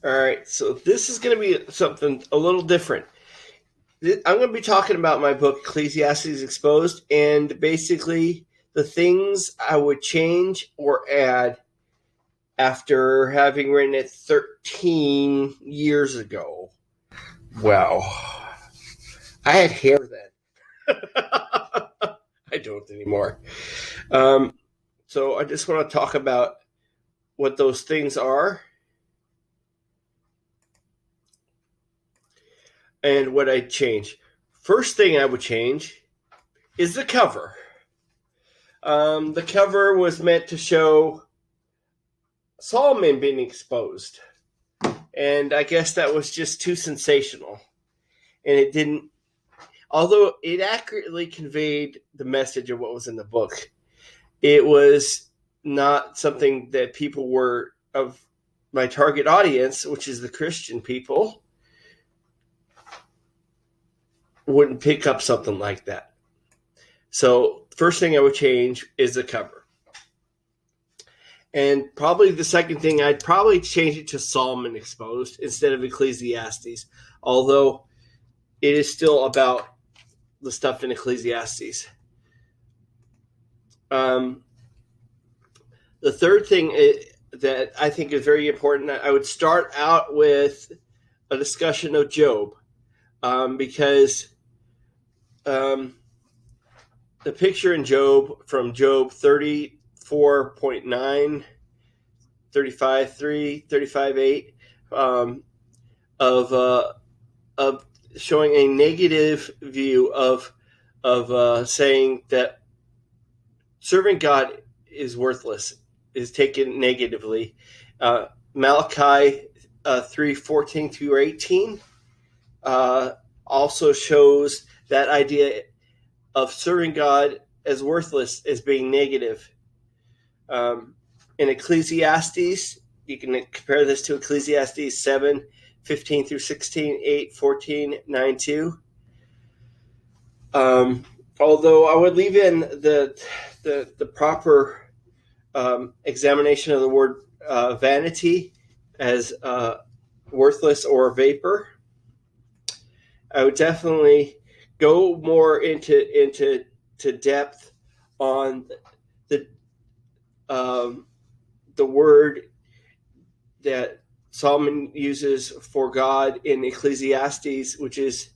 All right, so this is going to be something a little different. I'm going to be talking about my book, Ecclesiastes Exposed, and basically the things I would change or add after having written it 13 years ago. Wow. I had hair then. I don't anymore. Um, so I just want to talk about what those things are and what I'd change. First thing I would change is the cover. The cover was meant to show Solomon being exposed, and I guess that was just too sensational, and it didn't. Although it accurately conveyed the message of what was in the book, it was not something that people were of my target audience, which is the Christian people, wouldn't pick up something like that. So, first thing I would change is the cover. And probably the second thing, I'd probably change it to Solomon Exposed instead of Ecclesiastes, although it is still about the stuff in Ecclesiastes. The third thing that I think is very important, I would start out with a discussion of Job, because the picture in Job, from Job 34.9, 35.3, 35.8, of showing a negative view of saying that serving God is worthless, is taken negatively. Malachi 3:14 through 18 also shows that idea of serving God as worthless as being negative. In Ecclesiastes, you can compare this to Ecclesiastes 7:15 through 16, 8:14, 9:2. Although I would leave in the proper examination of the word vanity as worthless or vapor. I would definitely go more into depth on the word that Solomon uses for God in Ecclesiastes, which is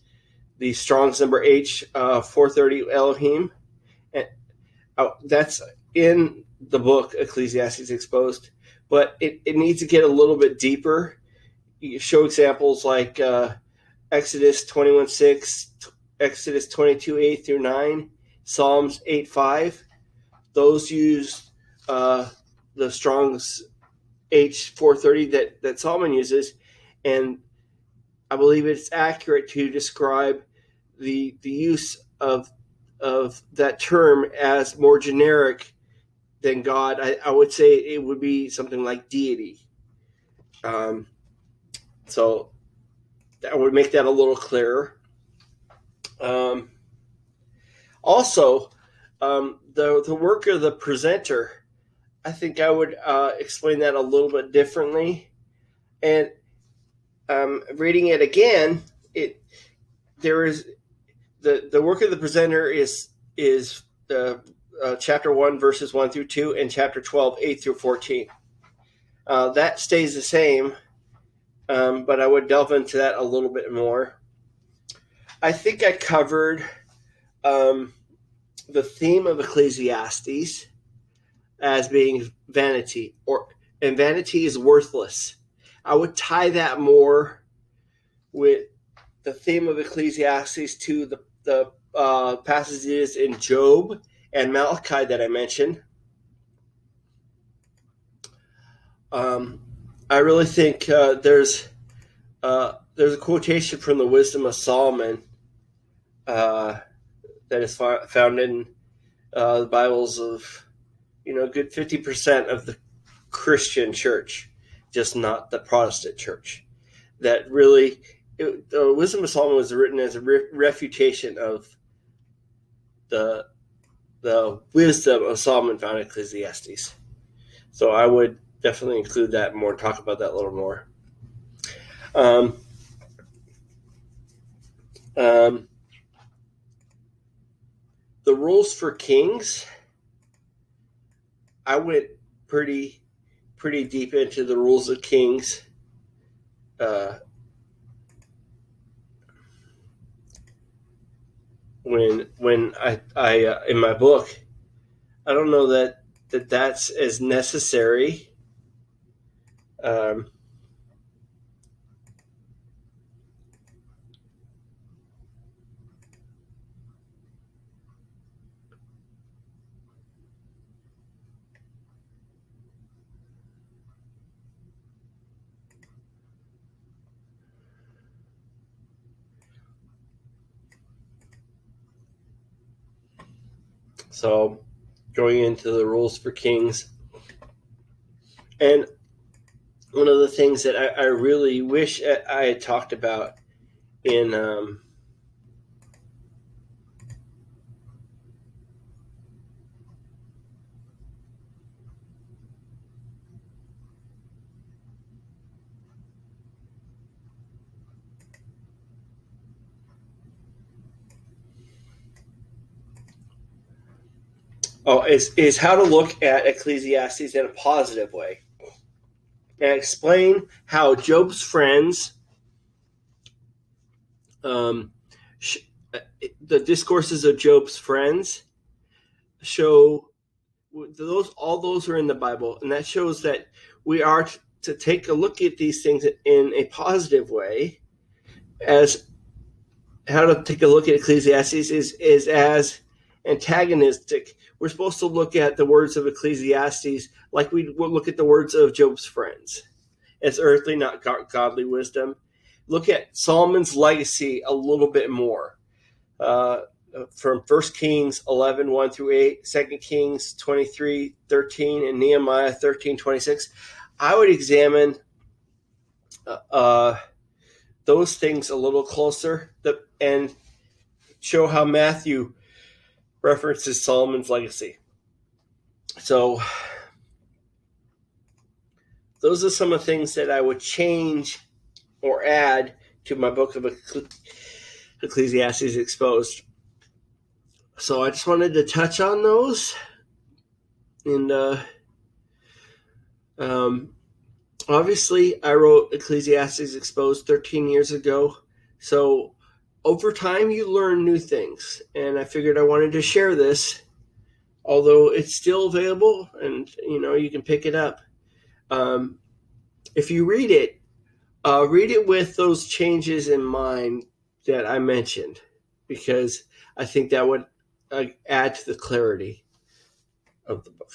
the Strong's number H 430 Elohim. And that's in the book Ecclesiastes Exposed, but it needs to get a little bit deeper. You show examples like Exodus 21:6, Exodus 22:8 through 9, Psalms 8:5. Those use the Strong's H430 that Solomon uses, and I believe it's accurate to describe the use of that term as more generic than God. I would say it would be something like deity. So that would make that a little clearer. Also, the work of the presenter, I think I would explain that a little bit differently. And reading it again, there is the work of the presenter is chapter 1 verses 1 through 2 and chapter 12 8 through 14. That stays the same, but I would delve into that a little bit more. I think I covered the theme of Ecclesiastes as being vanity, and vanity is worthless. I would tie that more with the theme of Ecclesiastes to the passages in Job and Malachi that I mentioned. I really think there's a quotation from the Wisdom of Solomon that is found in the Bibles of good 50% of the Christian church, just not the Protestant church. That really, the Wisdom of Solomon was written as a refutation of the wisdom of Solomon found in Ecclesiastes. So I would definitely include that more and talk about that a little more. Um, um, the rules for kings, I went pretty deep into the rules of kings. When I in my book, I don't know that's as necessary. Um, so going into the rules for kings, and one of the things that I really wish I had talked about in is how to look at Ecclesiastes in a positive way, and explain how Job's friends, um, the discourses of Job's friends, show all those are in the Bible, and that shows that we are to take a look at these things in a positive way. As how to take a look at Ecclesiastes is as antagonistic. We're supposed to look at the words of Ecclesiastes like we would look at the words of Job's friends, as earthly, not godly wisdom. Look at Solomon's legacy a little bit more. From 1 Kings 11, 1 through 8, 2 Kings 23, 13, and Nehemiah 13, 26. I would examine those things a little closer and show how Matthew references Solomon's legacy. So those are some of the things that I would change or add to my book of Ecclesiastes Exposed. So I just wanted to touch on those. And obviously, I wrote Ecclesiastes Exposed 13 years ago. So over time, you learn new things. And I figured I wanted to share this, although it's still available and, you can pick it up. If you read it with those changes in mind that I mentioned, because I think that would add to the clarity of the book.